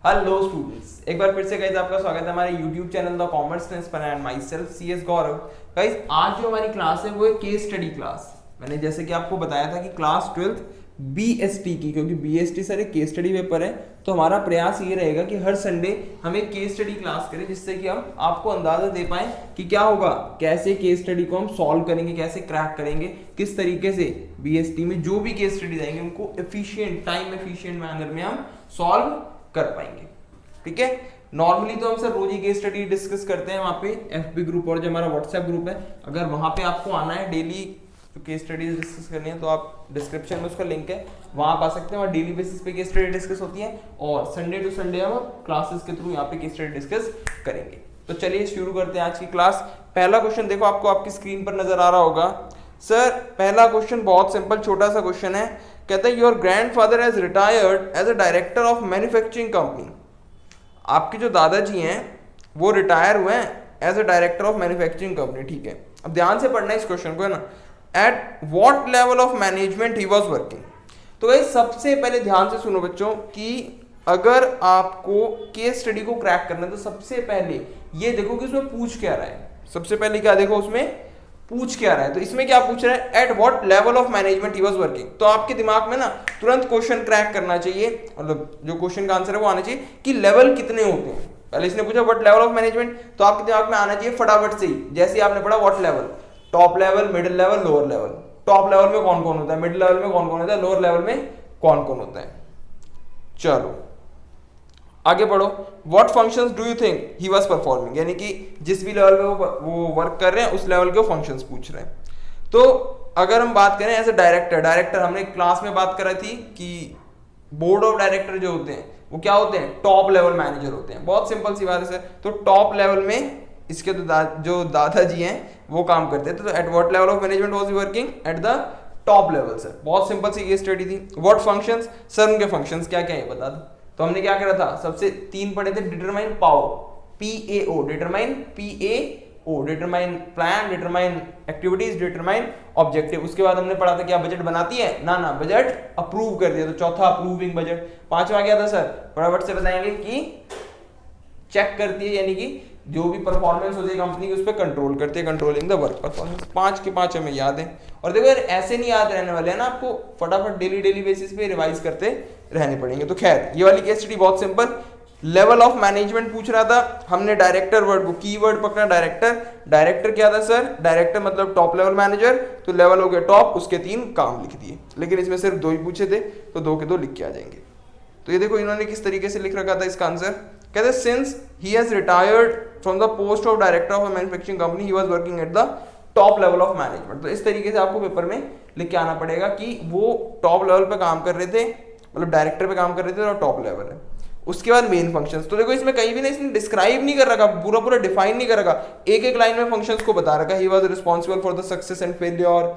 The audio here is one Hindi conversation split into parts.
हेलो स्टूडेंट्स, एक बार फिर से गाइस आपका स्वागत है हमारे YouTube channel the commerce science fun and myself CS Gaurav. Guys आज जो हमारी क्लास है वो है केस स्टडी क्लास। मैंने जैसे कि आपको बताया था कि क्लास 12th BST की, क्योंकि BST सर एक केस स्टडी पेपर है, तो हमारा प्रयास ये रहेगा कि हर संडे हम एक केस स्टडी क्लास करें, जिससे कि हम आपको अंदाजा दे पाएं कि क्या होगा, कैसे केस स्टडी को हम सॉल्व करेंगे, कैसे क्रैक करेंगे, किस तरीके से BST में जो भी केस स्टडी आएंगे उनको एफिशिएंट टाइम एफिशिएंट मैनर में हम सॉल्व कर पाएंगे। ठीक है, नॉर्मली तो हम सर रोज ही केस स्टडी डिस्कस करते हैं वहाँ पे FB ग्रुप और जो हमारा व्हाट्सएप ग्रुप है। अगर वहाँ पे आपको आना है डेली जो केस स्टडीज डिस्कस करनी है तो आप डिस्क्रिप्शन में उसका लिंक है, वहाँ आप आ सकते हैं। वहाँ डेली बेसिस पे केस स्टडी डिस्कस होती है और संडे टू संडे हम क्लासेस के थ्रू यहाँ पे केस स्टडी डिस्कस करेंगे। तो चलिए शुरू करते हैं आज की क्लास। पहला क्वेश्चन देखो, आपको आपकी स्क्रीन पर नजर आ रहा होगा। सर पहला क्वेश्चन बहुत सिंपल छोटा सा क्वेश्चन है। कहता है your grandfather has retired as a director of manufacturing company. आपके जो दादाजी हैं वो रिटायर हुए हैं as a director of manufacturing company. ठीक है, अब ध्यान से पढ़ना है इस क्वेश्चन को, है ना। Eight what level of management he was working. तो भाई सबसे पहले ध्यान से सुनो बच्चों कि अगर आपको केस स्टडी को क्रैक करना है तो सबसे पहले ये देखो कि उसमें पूछ क्या रहा है। सबसे पहले क्या देखो उसमें पूछ क्या रहा है। तो इसमें क्या पूछ रहा है, eight what level of management he was working. तो आपके दिमाग में ना तुरंत क्वेश्चन क्रैक करना चाहिए, मतलब जो क्वेश्चन का आंसर है वो आना चाहिए कि लेवल कितने होते हैं। पहले इसने पूछा व्हाट लेवल ऑफ मैनेजमेंट, तो आपके दिमाग में आना चाहिए फटाफट से ही, जैसे ही आपने पढ़ा what level, top level, middle level, lower level. Top level में कौन कौन होता है, मिडिल लेवल में कौन कौन होता है, लोअर लेवल में कौन कौन होता है। चलो आगे बढ़ो। What functions do you think he was performing, यानी कि जिस भी लेवल पे वो वर्क कर रहे हैं उस लेवल के फंक्शंस पूछ रहे हैं। तो अगर हम बात करें एज ए डायरेक्टर, हमने क्लास में बात करी थी कि बोर्ड ऑफ डायरेक्टर जो होते हैं वो क्या होते हैं, टॉप लेवल मैनेजर होते हैं। बहुत सिंपल सी बात है सर। तो टॉप लेवल में इसके तो जो दादाजी हैं वो काम करते थे। तो eight what level of management was he working, at the top level. Sir बहुत सिंपल सी ये स्टडी थी। व्हाट फंक्शंस, सर उनके फंक्शंस क्या क्या है बता दो। तो हमने क्या करा था, सबसे 3 पढ़े थे, determine power PAO, determine PAO, determine plan, determine activities, determine objective. उसके बाद हमने पढ़ा था क्या बजट बनाती है, ना बजट अप्रूव कर दिया। तो चौथा अप्रूविंग बजट। पांचवा क्या था सर, फटाफट से बताएंगे कि चेक करती है, यानी कि जो भी परफॉर्मेंस होती है कंपनी की उस पर कंट्रोल करती है, कंट्रोलिंग द वर्क परफॉर्मेंस। 5 के 5 हमें याद है। और देखो यार ऐसे नहीं याद रहने वाले हैं ना, आपको फटाफट डेली बेसिस पे रिवाइज करते रहने पड़ेंगे। तो खैर ये वाली केस स्टडी बहुत सिंपल। लेवल ऑफ मैनेजमेंट पूछ रहा था, हमने डायरेक्टर वर्ड को कीवर्ड पकड़ा, डायरेक्टर। डायरेक्टर क्या था सर, डायरेक्टर मतलब टॉप लेवल मैनेजर। तो लेवल हो गया टॉप, उसके 3 काम लिख दिए, लेकिन इसमें सिर्फ 2 ही पूछे थे तो 2 के 2 लिख के आ जाएंगे। तो ये देखो इन्होंने किस तरीके से लिख रखा था इसका आंसर। कहते हैं since he has retired from the post of director of a manufacturing company he was working at the top level of management. तो इस तरीके से आपको पेपर में लिख के आना पड़ेगा कि वो टॉप लेवल पे काम कर रहे थे, मतलब डायरेक्टर पे काम कर रहे थे और टॉप लेवल है। उसके बाद मेन फंक्शंस। तो देखो इसमें कहीं भी ना इसने डिस्क्राइब नहीं कर रखा, पूरा डिफाइन नहीं कर रखा, एक लाइन में फंक्शंस को बता रखा। He was responsible for the success and failure.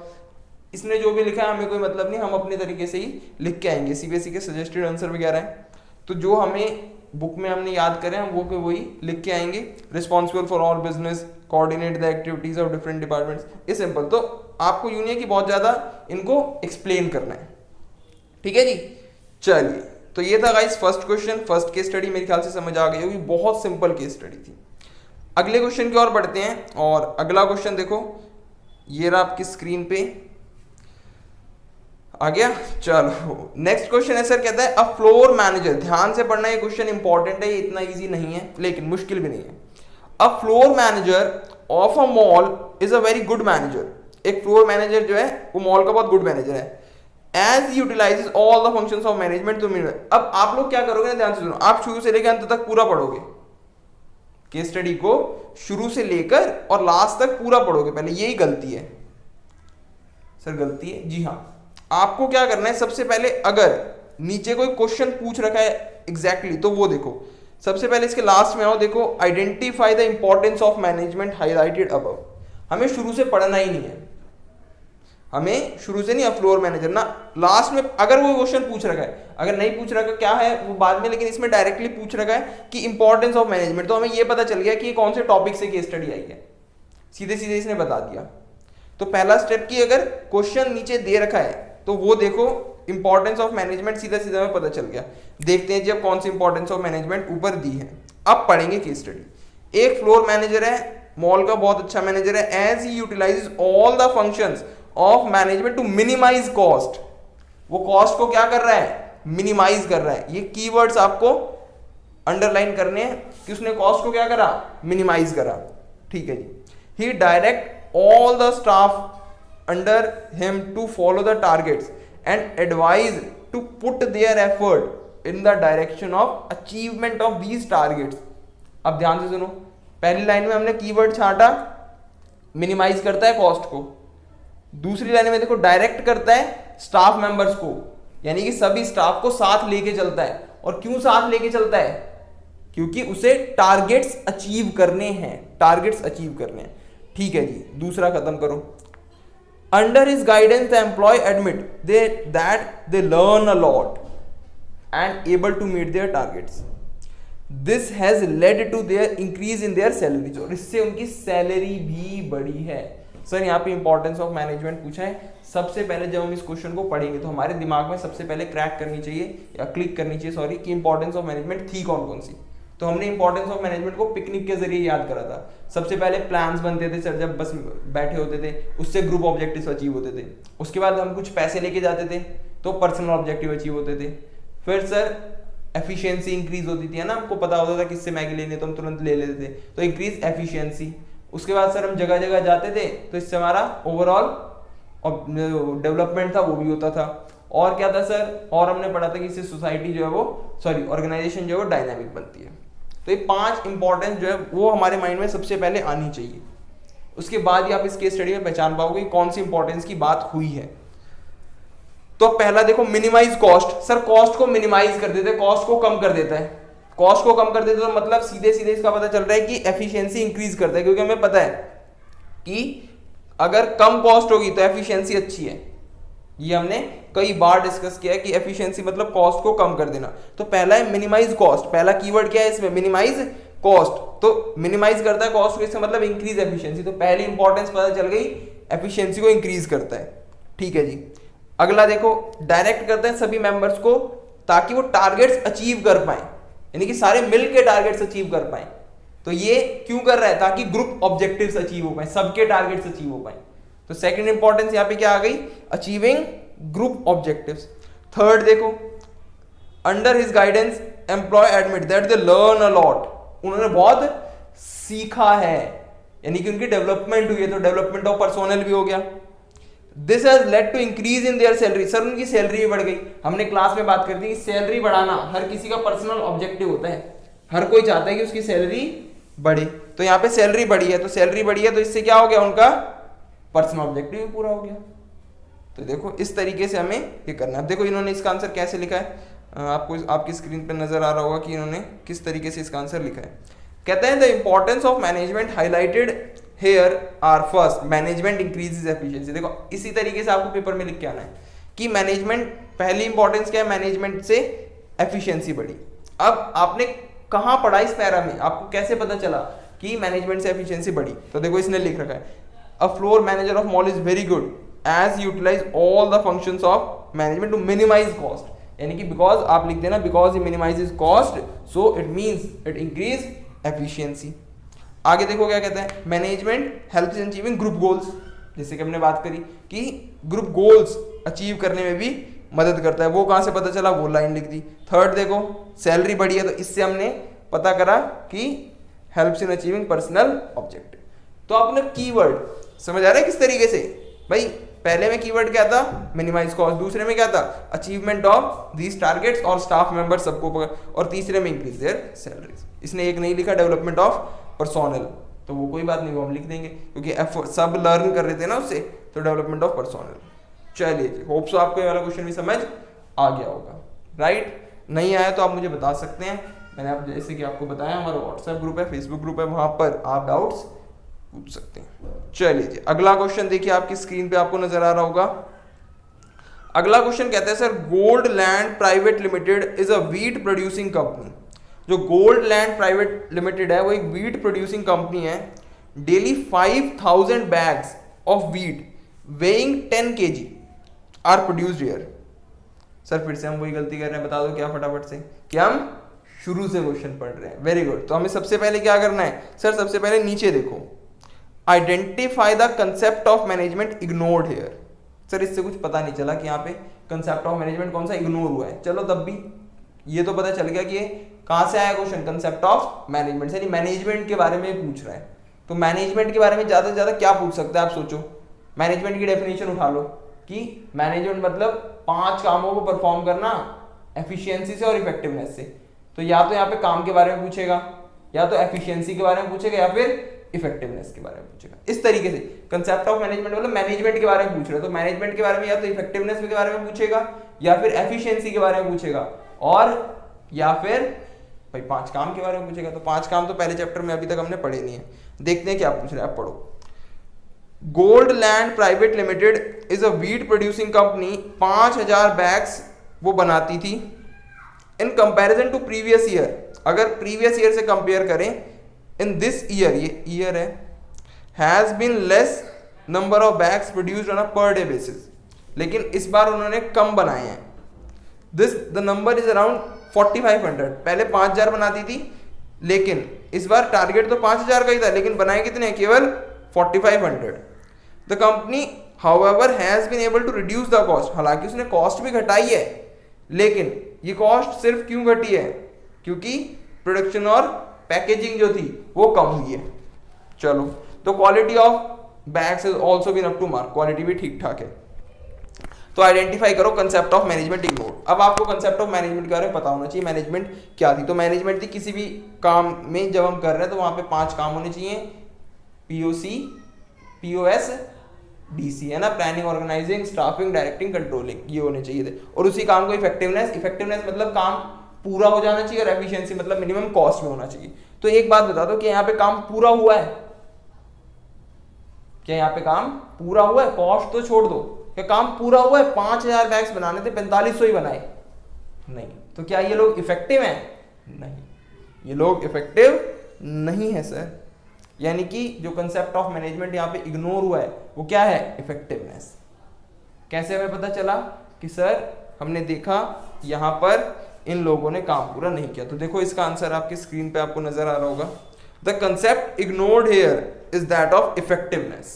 इसने जो भी लिखा है हमें कोई मतलब नहीं, हम अपने तरीके से ही लिख के आएंगे। CBSE के सजेस्टेड आंसर वगैरह है, तो जो हमें बुक में हमने याद करें हम वो के वही लिख के आएंगे। Responsible for all business, coordinate the activities of different departments. ये सिंपल। तो आपको यूं नहीं है कि बहुत ज्यादा इनको एक्सप्लेन करना है। ठीक है जी, चलिए। तो ये था guys first question, first case study मेरे ख्याल से समझ आ गई होगी, बहुत सिंपल केस स्टडी थी। अगले क्वेश्चन की ओर बढ़ते हैं और अगला क्वेश्चन देखो, ये रहा आपकी स्क्रीन पे आ गया। चलो नेक्स्ट क्वेश्चन है सर, कहता है अ फ्लोर मैनेजर। ध्यान से पढ़ना, ये क्वेश्चन इंपॉर्टेंट है, ये इतना इजी नहीं है लेकिन मुश्किल भी नहीं है। A floor manager of a mall is a very good manager. एक फ्लोर मैनेजर जो है वो मॉल का बहुत गुड मैनेजर है। As utilises all the functions of management. तो अब आप लोग क्या करोगे ना, ध्यान से सुनो, आप शुरू से लेकर अंत तक पूरा पढ़ोगे केस स्टडी को, शुरू से लेकर और लास्ट तक पूरा पढ़ोगे। पहले यही गलती है सर, गलती है जी हाँ। आपको क्या करना है, सबसे पहले अगर नीचे कोई क्वेश्चन पूछ रखा है एग्जैक्टली तो वो देखो। सबसे पहले इसके लास्ट में आओ, देखो identify the importance of management highlighted above. हमें शुरू से पढ़ना ही नहीं है, हमें शुरू से नहीं, फ्लोर मैनेजर ना लास्ट में अगर वो क्वेश्चन पूछ रखा है, अगर नहीं पूछ रखा क्या है वो बाद में, लेकिन इसमें डायरेक्टली पूछ रखा है कि इंपॉर्टेंस ऑफ मैनेजमेंट। तो हमें ये पता चल गया कि ये कौन से टॉपिक से केस स्टडी आई है, सीधे सीधे इसने बता दिया। तो पहला स्टेप की अगर क्वेश्चन नीचे दे रखा है तो वो देखो इंपॉर्टेंस ऑफ मैनेजमेंट सीधा सीधा में पता चल गया। देखते हैं जी अब कौन सी इंपॉर्टेंस ऑफ मैनेजमेंट ऊपर दी है। अब पढ़ेंगे केस स्टडी। एक फ्लोर मैनेजर है, मॉल का बहुत अच्छा मैनेजर है, as he utilises all the functions of management to minimise cost. वो कॉस्ट को क्या कर रहा है, मिनिमाइज कर रहा है। ये कीवर्ड्स आपको अंडरलाइन करने हैं कि उसने कॉस्ट को क्या करा, मिनिमाइज करा। ठीक है जी। He direct all the staff under him to follow the targets and advise to put their effort in the direction of achievement of these targets. अब ध्यान से सुनो, पहली लाइन में हमने कीवर्ड छांटा, मिनिमाइज करता है कॉस्ट को। दूसरी लाइन में देखो डायरेक्ट करता है स्टाफ मेंबर्स को, यानी कि सभी स्टाफ को साथ लेके चलता है। और क्यों साथ लेके चलता है, क्योंकि उसे टारगेट्स अचीव करने हैं, टारगेट्स अचीव करने हैं। ठीक है जी, दूसरा खत्म करो। Under his guidance the employ admit that they learn a lot and able to meet their targets. This has led to their increase in their salaries. और इससे उनकी सैलरी भी बढ़ी है। सर यहाँ पे इंपॉर्टेंस ऑफ मैनेजमेंट पूछा है। सबसे पहले जब हम इस क्वेश्चन को पढ़ेंगे तो हमारे दिमाग में सबसे पहले क्रैक करनी चाहिए या क्लिक करनी चाहिए सॉरी, कि इंपॉर्टेंस ऑफ मैनेजमेंट थी कौन कौन सी। तो हमने इंपॉर्टेंस ऑफ मैनेजमेंट को पिकनिक के जरिए याद करा था। सबसे पहले प्लान्स बनते थे सर, जब बस बैठे होते थे, उससे ग्रुप ऑब्जेक्टिव्स अचीव होते थे। उसके बाद हम कुछ पैसे लेके जाते थे तो पर्सनल ऑब्जेक्टिव अचीव होते थे। फिर सर एफिशिएंसी इंक्रीज होती थी, है ना, हमको पता होता था किससे मैगी लेनी तो हम तुरंत ले लेते थे, तो इंक्रीज एफिशिएंसी। उसके बाद सर हम जगह जगह जाते थे तो इससे हमारा ओवरऑल डेवलपमेंट था वो भी होता था। और क्या था सर, और हमने पढ़ा था कि इससे सोसाइटी जो है वो ऑर्गेनाइजेशन जो है वो डायनामिक बनती है। तो ये 5 इंपॉर्टेंस जो है वो हमारे माइंड में सबसे पहले आनी चाहिए। उसके बाद ही आप इस केस स्टडी में पहचान पाओगे कौन सी इंपॉर्टेंस की बात हुई है। तो पहला देखो मिनिमाइज कॉस्ट। सर कॉस्ट को मिनिमाइज कर देते, कॉस्ट को कम कर देता है। कॉस्ट को कम कर देते तो मतलब सीधे सीधे इसका पता चल रहा है कि एफिशिएंसी इंक्रीज करता है, क्योंकि हमें पता है कि अगर कम कॉस्ट होगी तो एफिशिएंसी अच्छी है। ये हमने कई बार डिस्कस किया है कि एफिशिएंसी मतलब कॉस्ट को कम कर देना। तो पहला है मिनिमाइज कॉस्ट। पहला कीवर्ड क्या है इसमें, मिनिमाइज कॉस्ट। तो मिनिमाइज करता है कॉस्ट को, इसका मतलब इंक्रीज एफिशिएंसी। तो पहली इंपॉर्टेंस पता चल गई, एफिशिएंसी को इंक्रीज करता है। ठीक है जी। अगला देखो, डायरेक्ट करते हैं सभी मेंबर्स को ताकि वो टारगेट्स अचीव कर पाए, यानी कि सारे मिल के टारगेट्स अचीव कर पाए। तो ये क्यों कर रहा है, ताकि ग्रुप ऑब्जेक्टिव्स अचीव हो पाए, सबके टारगेट्स अचीव हो पाए। तो सेकंड इंपॉर्टेंस यहां पे क्या आ गई, अचीविंग ग्रुप ऑब्जेक्टिव्स। थर्ड देखो, under his guidance employ admit that they learn a lot. उन्होंने बहुत सीखा है, यानी कि उनकी डेवलपमेंट हुई है, तो डेवलपमेंट ऑफ पर्सोनल भी हो गया। This has led to increase in their salary. Sir उनकी सैलरी भी बढ़ गई। हमने क्लास में बात करती है कि सैलरी बढ़ाना हर किसी का पर्सनल ऑब्जेक्टिव होता है, हर कोई चाहता है कि उसकी सैलरी बढ़े। तो यहाँ पे सैलरी बढ़ी है, तो सैलरी बढ़ी है तो इससे क्या हो गया, उनका पर्सनल ऑब्जेक्टिव भी पूरा हो गया। तो देखो इस तरीके से हमें ये करना है। देखो इन्होंने इसका आंसर कैसे लिखा है, आपको आपकी स्क्रीन पे नजर आ रहा होगा कि इन्होंने किस तरीके से इसका आंसर लिखा है। कहते हैं the importance of management highlighted here are first management increases efficiency. देखो इसी तरीके से आपको पेपर में लिख के आना है कि मैनेजमेंट, पहली इंपॉर्टेंस क्या है, मैनेजमेंट से एफिशिएंसी बढ़ी। अब आपने कहां पढ़ा इस पैरा में, आपको कैसे पता चला कि मैनेजमेंट से एफिशिएंसी बढ़ी। तो देखो इसने लिख रखा है, a floor manager of mall is very good as utilise all the functions of management to minimise cost. यानी कि बिकॉज आप लिख देना, because he minimises cost so it means it increase efficiency. आगे देखो क्या कहता है, management helps in achieving group goals. जैसे कि हमने बात करी कि ग्रुप गोल्स अचीव करने में भी मदद करता है। वो कहां से पता चला, वो लाइन लिख दी। थर्ड देखो, सैलरी बढ़ी है तो इससे हमने पता करा कि helps in achieving personal objective. तो आपने कीवर्ड समझ आ रहा है किस तरीके से भाई, पहले में कीवर्ड क्या था, मिनिमाइज कॉस्ट, दूसरे में क्या था, अचीवमेंट ऑफ दीज टारगेट्स और स्टाफ मेंबर सबको पकड़, और तीसरे में इंक्रीज देयर सैलरीज। इसने एक नहीं लिखा डेवलपमेंट ऑफ पर्सोनल, तो वो कोई बात नहीं, वो हम लिख देंगे क्योंकि सब लर्न कर रहे थे ना उससे, तो डेवलपमेंट ऑफ पर्सोनल। चलिए होप सो आपको ये वाला क्वेश्चन भी समझ आ गया होगा, राइट। नहीं आया तो आप मुझे बता सकते हैं। मैंने आप जैसे कि आपको बताया हमारा व्हाट्सएप ग्रुप है, फेसबुक ग्रुप है, वहां पर आप डाउट्स पूछ सकते हैं। चलिए जी अगला क्वेश्चन देखिए, आपकी स्क्रीन पे आपको नजर आ रहा होगा। अगला क्वेश्चन कहता है sir, gold land private limited is a wheat producing company. जो गोल्ड लैंड प्राइवेट लिमिटेड है वो एक व्हीट प्रोड्यूसिंग कंपनी है। Daily 5000 bags of wheat weighing 10 kg are produced here. Sir फिर से हम वही गलती कर रहे हैं, बता दो क्या फटाफट से, कि हम शुरू से क्वेश्चन पढ़ रहे हैं। Very good. तो हमें सबसे पहले क्या करना है सर, सबसे पहले नीचे देखो, identify the concept of management ignored here. Sir इससे कुछ पता नहीं चला कि यहाँ पे कंसेप्ट ऑफ मैनेजमेंट कौन सा इग्नोर हुआ है। चलो तब भी ये तो पता चल गया कि ये कहां से आया क्वेश्चन, कंसेप्ट ऑफ मैनेजमेंट, यानी मैनेजमेंट के बारे में पूछ रहा है। तो मैनेजमेंट के बारे में ज्यादा से ज्यादा क्या पूछ सकता है आप सोचो। मैनेजमेंट की डेफिनेशन उठा लो कि मैनेजमेंट मतलब 5 कामों को परफॉर्म करना एफिशिएंसी से और इफेक्टिवनेस से। तो या तो यहाँ पे काम के बारे में पूछेगा, या तो एफिशिएंसी के बारे में पूछेगा, या फिर इफेक्टिवनेस के बारे में पूछेगा। इस तरीके से कंसेप्ट ऑफ मैनेजमेंट मतलब मैनेजमेंट के बारे में पूछ रहे हो, तो मैनेजमेंट के बारे में या तो इफेक्टिवनेस के बारे में पूछेगा, या फिर एफिशिएंसी के बारे में पूछेगा, और या फिर भाई 5 काम के बारे में पूछेगा। तो 5 काम तो पहले चैप्टर में अभी तक हमने पढ़े नहीं है। देखते हैं क्या पूछ रहे हैं, आप पढ़ो। Gold land private limited is a wheat producing company. 5000 bags वो बनाती थी। In comparison to previous year, अगर प्रीवियस ईयर से कंपेयर करें, इन दिस ईयर, ये ईयर है, has been less number of bags produced on a per day basis. लेकिन इस बार उन्होंने कम बनाए हैं। This the number is around 4500। पहले 5000 बनाती थी, लेकिन इस बार टारगेट तो 5000 का ही था, लेकिन बनाए कितने, केवल 4500। The company however has been able to reduce the cost. हालांकि उसने कॉस्ट भी घटाई है, लेकिन ये कॉस्ट सिर्फ क्यों घटी है, क्योंकि प्रोडक्शन और पैकेजिंग जो थी वो कम हुई है। चलो, तो quality of bags is also been up to mark, quality भी ठीक ठाक है। तो आइडेंटिफाई करो कंसेप्ट ऑफ मैनेजमेंट इग्नोर। अब आपको कंसेप्ट ऑफ मैनेजमेंट के बारे में पता होना चाहिए, मैनेजमेंट क्या थी। तो मैनेजमेंट थी किसी भी काम में जब हम कर रहे हैं तो वहां पे 5 काम होने चाहिए, पीओसी, पीओएस, डीसी, है ना, planning, organising, staffing, directing, controlling, ये होने चाहिए थे। और उसी काम को इफेक्टिवनेस, इफेक्टिवनेस मतलब काम पूरा हो जाना चाहिए, और एफिशिएंसी मतलब मिनिमम कॉस्ट में होना चाहिए। तो एक बात बता दो कि यहाँ पे काम पूरा हुआ है, क्या यहाँ पे काम पूरा हुआ है? कॉस्ट तो छोड़ दो, क्या काम पूरा हुआ है? 5000 बैग्स बनाने थे, 4500 ही बनाए? नहीं। तो क्या ये लोग इफेक्टिव हैं? नहीं, ये लोग इफेक्टिव नहीं है सर। यानी कि जो कंसेप्ट ऑफ मैनेजमेंट यहाँ पे इग्नोर हुआ है वो क्या है? इफेक्टिवनेस। कैसे हमें पता चला कि सर हमने देखा यहाँ पर इन लोगों ने काम पूरा नहीं किया। तो देखो इसका आंसर आपकी स्क्रीन पे आपको नजर आ रहा होगा। The concept ignored here is that of effectiveness.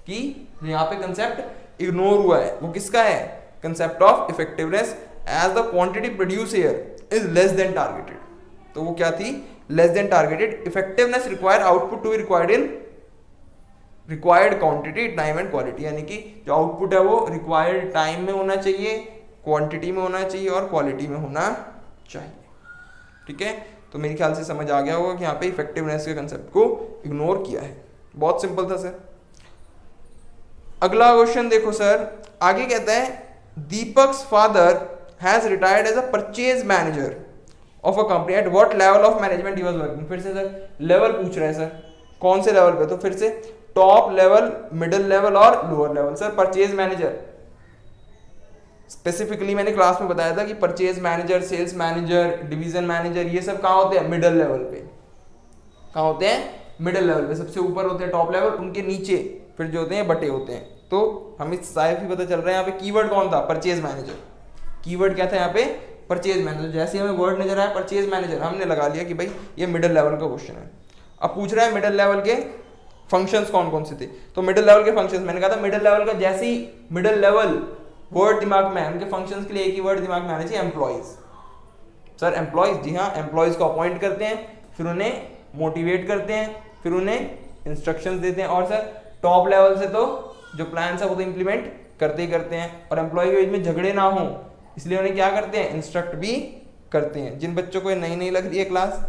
कि यहाँ पे कंसेप्ट इग्नोर हुआ है वो किसका है? Concept of effectiveness, as the quantity produce here is less than targeted. तो वो क्या थी? Less than targeted. Effectiveness require output to be required in required quantity, time and quality. यानी कि जो आउटपुट है वो रिक्वायर्ड टाइम में होना चाहिए, क्वांटिटी में होना चाहिए और क्वालिटी में होना चाहिए। ठीक है, तो मेरे ख्याल से समझ आ गया होगा कि यहाँ पे इफेक्टिवनेस के कंसेप्ट को इग्नोर किया है। बहुत सिंपल था सर। अगला क्वेश्चन देखो सर, आगे कहता है Deepak's father has retired as a purchase manager of a company, at what level of management he was working. फिर से सर लेवल पूछ रहे हैं सर, कौन से लेवल पे? तो फिर से टॉप लेवल, मिडिल लेवल और lower level. Sir purchase manager specifically मैंने क्लास में बताया था कि purchase manager, sales manager, division manager, ये सब कहाँ होते हैं? मिडिल लेवल पे। कहाँ होते हैं? मिडिल लेवल पे। सबसे ऊपर होते हैं टॉप लेवल, उनके नीचे फिर जो होते हैं बटे होते हैं। तो हमें साफ ही पता चल रहा है यहाँ पे कीवर्ड कौन था? Purchase manager. कीवर्ड क्या था यहाँ पे? Purchase manager. जैसे हमें वर्ड नजर आया परचेज मैनेजर, हमने लगा लिया कि भाई ये मिडिल लेवल का क्वेश्चन है। अब पूछ रहा है मिडिल लेवल के फंक्शंस कौन कौन से थे। तो मिडिल लेवल के फंक्शंस मैंने कहा था मिडिल लेवल का जैसे ही मिडिल लेवल वर्ड दिमाग में है, उनके फंक्शंस के लिए एक ही वर्ड दिमाग में आना चाहिए, एम्प्लॉइज। सर एम्प्लॉइज, जी हाँ, एम्प्लॉइज को अपॉइंट करते हैं, फिर उन्हें मोटिवेट करते हैं, फिर उन्हें इंस्ट्रक्शंस देते हैं, और सर टॉप लेवल से तो जो प्लान है वो तो इंप्लीमेंट करते ही करते हैं। और एम्प्लॉय के बीच में झगड़े ना हो इसलिए उन्हें क्या करते हैं? इंस्ट्रक्ट भी करते हैं। जिन बच्चों को नई नई लग रही है क्लास,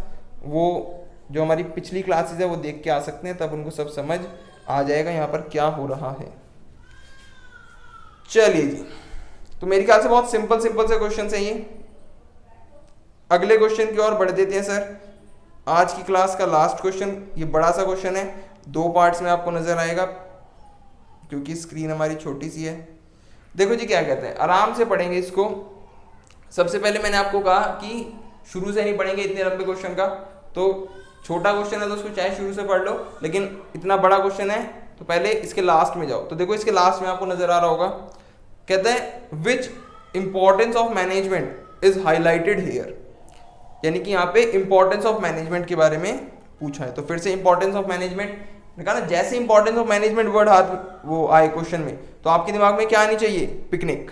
वो जो हमारी पिछली क्लासेस है वो देख के आ सकते हैं, तब उनको सब समझ आ जाएगा यहाँ पर क्या हो रहा है। चलिए जी, तो मेरे ख्याल से बहुत सिंपल सिंपल से क्वेश्चन है ये। अगले क्वेश्चन की ओर बढ़ देते हैं सर। आज की क्लास का लास्ट क्वेश्चन, ये बड़ा सा क्वेश्चन है, 2 पार्ट्स में आपको नजर आएगा क्योंकि स्क्रीन हमारी छोटी सी है। देखो जी क्या कहते हैं, आराम से पढ़ेंगे इसको। सबसे पहले मैंने आपको कहा कि शुरू से नहीं पढ़ेंगे इतने लंबे क्वेश्चन का, तो छोटा क्वेश्चन है तो उसको चाहे शुरू से पढ़ लो, लेकिन इतना बड़ा क्वेश्चन है तो पहले इसके लास्ट में जाओ। तो देखो इसके लास्ट में आपको नजर आ रहा होगा, कहते हैं which importance of management is highlighted here, यानी कि यहाँ पे इंपॉर्टेंस ऑफ मैनेजमेंट के बारे में पूछा है। तो फिर से इंपॉर्टेंस ऑफ मैनेजमेंट कहा ना, जैसे इंपॉर्टेंस ऑफ मैनेजमेंट वर्ड हाथ वो आए क्वेश्चन में तो आपके दिमाग में क्या आनी चाहिए, पिकनिक।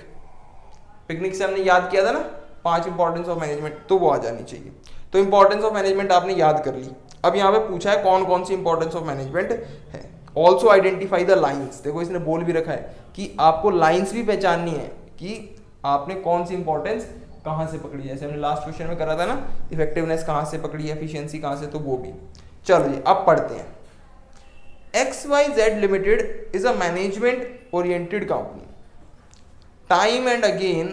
पिकनिक से हमने याद किया था ना 5 इंपॉर्टेंस ऑफ मैनेजमेंट, तो वो आ जानी चाहिए। तो इंपॉर्टेंस ऑफ मैनेजमेंट आपने याद कर ली। अब यहाँ पे पूछा है कौन कौन सी इंपॉर्टेंस ऑफ मैनेजमेंट है। ऑल्सो आइडेंटिफाई द लाइन्स, देखो इसने बोल भी रखा है कि आपको लाइन्स भी पहचाननी है कि आपने कौन सी इंपॉर्टेंस कहाँ से पकड़ी, जैसे हमने लास्ट क्वेश्चन में करा था ना, इफेक्टिवनेस कहाँ से पकड़ी, एफिशिएंसी कहाँ से, तो वो भी। चलो जी अब पढ़ते हैं। XYZ Limited is a management oriented company. Time and again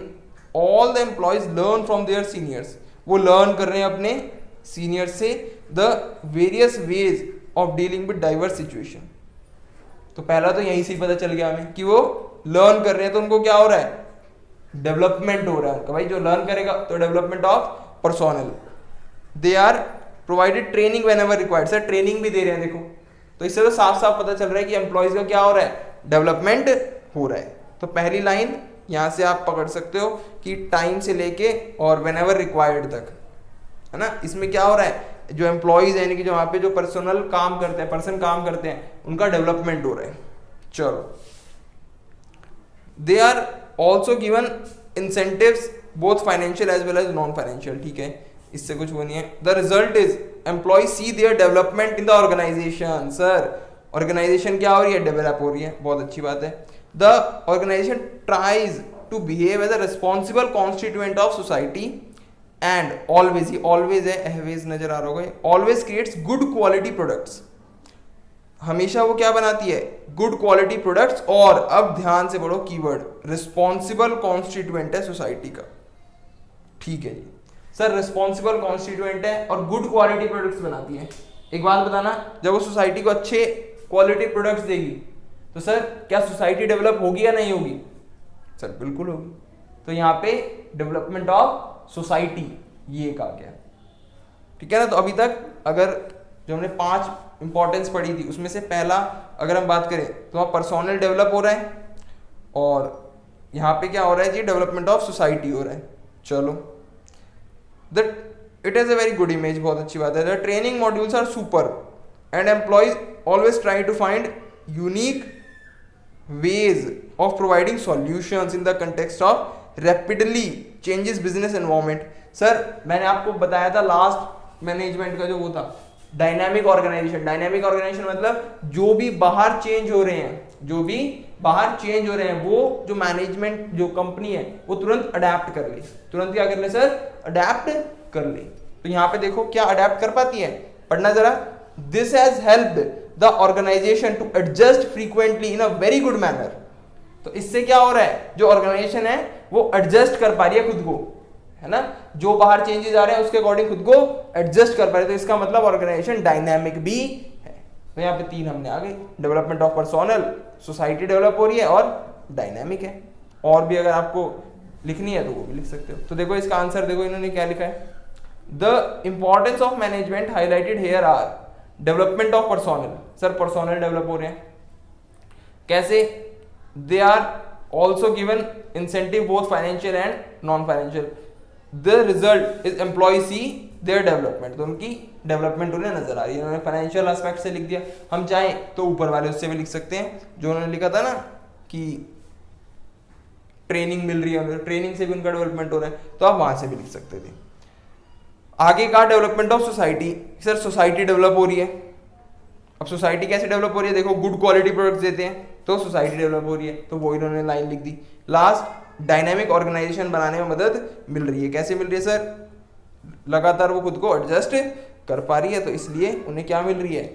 all the employees learn from their seniors. वो लर्न कर रहे हैं अपने सीनियर से the various ways of dealing with diverse situation. तो पहला तो यहीं से ही पता चल गया हमें कि वो लर्न कर रहे हैं, तो उनको क्या हो रहा है, डेवलपमेंट हो रहा है उनका। भाई जो लर्न करेगा तो development of personnel. They are provided training whenever required, sir training भी दे रहे हैं देखो, तो इससे तो साफ साफ पता चल रहा है कि एम्प्लॉयज का क्या हो रहा है, डेवलपमेंट हो रहा है। तो पहली लाइन यहां से आप पकड़ सकते हो कि टाइम से लेके और वेन एवर रिक्वायर्ड तक, है ना। इसमें क्या हो रहा है, जो एम्प्लॉयज यानी कि जो वहां पे जो पर्सनल काम करते हैं, पर्सन काम करते हैं, उनका डेवलपमेंट हो रहा है। चलो, they are also given incentives both financial as well as non financial, ठीक है, इससे कुछ वो नहीं है। The result is employees see their development in the organisation. Sir organisation क्या हो रही है, डेवलप हो रही है, बहुत अच्छी बात है। The organisation tries to behave as a responsible constituent of society and always, ही ऑलवेज है, एहवेज नजर आ रहा होगा, always creates good quality products. हमेशा वो क्या बनाती है, गुड क्वालिटी प्रोडक्ट्स। और अब ध्यान से पढ़ो कीवर्ड, रिस्पॉन्सिबल कॉन्स्टिट्यूएंट है सोसाइटी का, ठीक है जी। सर रिस्पॉन्सिबल कॉन्स्टिट्यूएंट है और गुड क्वालिटी प्रोडक्ट्स बनाती है। एक बात बताना, जब वो सोसाइटी को अच्छे क्वालिटी प्रोडक्ट्स देगी तो सर क्या सोसाइटी डेवलप होगी या नहीं होगी, सर बिल्कुल होगी। तो यहाँ पे डेवलपमेंट ऑफ सोसाइटी ये कहा गया, ठीक है ना। तो अभी तक अगर जो हमने 5 इंपॉर्टेंस पढ़ी थी उसमें से पहला अगर हम बात करें तो वहाँ पर्सोनल डेवलप हो रहा है और यहाँ पे क्या हो रहा है जी, डेवलपमेंट ऑफ सोसाइटी हो रहा है। चलो, that it is a very good image, बहुत अच्छी बात है। The training modules are super and employees always try to find unique ways of providing solutions in the context of rapidly changes business environment. Sir मैंने आपको बताया था लास्ट मैनेजमेंट का जो वो था डायनामिक ऑर्गेनाइजेशन। डायनामिक ऑर्गेनाइजेशन मतलब जो भी बाहर चेंज हो रहे हैं, जो भी बाहर चेंज हो रहे हैं वो जो मैनेजमेंट जो कंपनी है वो तुरंत अडेप्ट कर ले। तुरंत क्या कर ले सर, अडेप्ट कर ले। तो यहाँ पे देखो क्या अडेप्ट कर पाती है, पढ़ना जरा। This has helped the organization to adjust frequently in a very good manner. तो इससे क्या हो रहा है, जो ऑर्गेनाइजेशन है वो एडजस्ट कर पा रही है खुद को, है ना, जो बाहर चेंजेस आ रहे हैं उसके अकॉर्डिंग खुद को एडजस्ट कर पा रही है। तो इसका मतलब ऑर्गेनाइजेशन डायनामिक भी है। तो यहाँ पे 3 हमने आ गई, development of personnel, society develop हो रही है और डायनामिक है। और भी अगर आपको लिखनी है तो वो भी लिख सकते हो। तो देखो इसका आंसर देखो इन्होंने क्या लिखा है, the importance of management highlighted here are development of personnel. Sir personnel develop हो रहे हैं कैसे, they are also given incentive both financial and non financial. The result is employees see their development, तो उनकी डेवलपमेंट उन्हें नजर आ रही है। उन्होंने फाइनेंशियल एस्पेक्ट से लिख दिया, हम चाहें तो ऊपर वाले उससे भी लिख सकते हैं जो उन्होंने लिखा था ना कि ट्रेनिंग मिल रही है, ट्रेनिंग से भी उनका डेवलपमेंट हो रहा है, तो आप वहां से भी लिख सकते थे। आगे का development of society, sir society develop हो रही है। अब सोसाइटी कैसे डेवलप हो रही है, देखो गुड क्वालिटी प्रोडक्ट्स देते हैं तो सोसाइटी डेवलप हो रही है, तो वो इन्होंने लाइन लिख दी। लास्ट डायनामिक ऑर्गेनाइजेशन बनाने में मदद मिल रही है। कैसे मिल रही है सर, लगातार वो खुद को एडजस्ट कर पा रही है, तो इसलिए उन्हें क्या मिल रही है,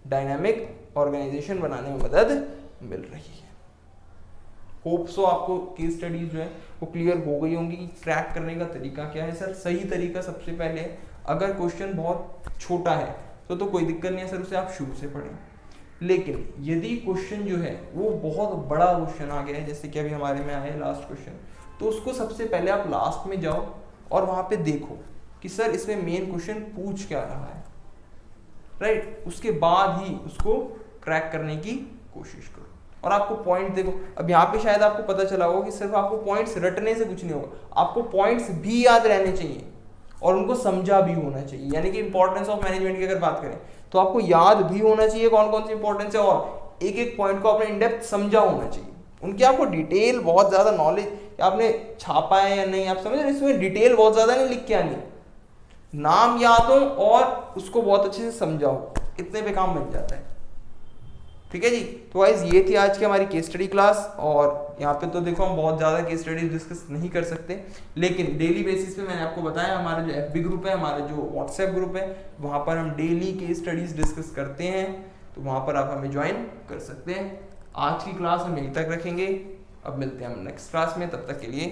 डायनामिक ऑर्गेनाइजेशन बनाने में मदद मिल रही है। होप सो आपको केस स्टडीज जो है वो क्लियर हो गई होंगी। ट्रैक करने का तरीका क्या है सर, सही तरीका सबसे पहले अगर क्वेश्चन बहुत छोटा है तो कोई दिक्कत नहीं है सर, उसे आप शुरू से पढ़ें। लेकिन यदि क्वेश्चन जो है वो बहुत बड़ा क्वेश्चन आ गया है, जैसे कि अभी हमारे में आया है लास्ट क्वेश्चन, तो उसको सबसे पहले आप लास्ट में जाओ और वहां पे देखो कि सर इसमें मेन क्वेश्चन पूछ क्या रहा है, राइट। उसके बाद ही उसको क्रैक करने की कोशिश करो। और आपको पॉइंट देखो, अब यहाँ पे शायद आपको पता चला होगा कि सिर्फ आपको पॉइंट्स रटने से कुछ नहीं होगा, आपको पॉइंट्स भी याद रहने चाहिए और उनको समझा भी होना चाहिए। यानी कि इंपॉर्टेंस ऑफ मैनेजमेंट की अगर बात करें तो आपको याद भी होना चाहिए कौन कौन सी इंपॉर्टेंस है, और एक एक पॉइंट को आपने इन डेप्थ समझा होना चाहिए। उनकी आपको डिटेल बहुत ज्यादा नॉलेज आपने छापा है या नहीं, आप समझ रहे, इसमें डिटेल बहुत ज्यादा नहीं लिख के आनी, नाम याद हो और उसको बहुत अच्छे से समझाओ, इतने पे काम बन जाता है। ठीक है जी, तो गाइस ये थी आज की हमारी केस स्टडी क्लास। और यहाँ पे तो देखो हम बहुत ज़्यादा केस स्टडी डिस्कस नहीं कर सकते, लेकिन डेली बेसिस पे मैंने आपको बताया हमारा जो FB ग्रुप है, हमारा जो WhatsApp ग्रुप है, वहाँ पर हम डेली केस स्टडीज डिस्कस करते हैं, तो वहाँ पर आप हमें ज्वाइन कर सकते हैं। आज की क्लास हम यहीं तक रखेंगे, अब मिलते हैं हम नेक्स्ट क्लास में, तब तक के लिए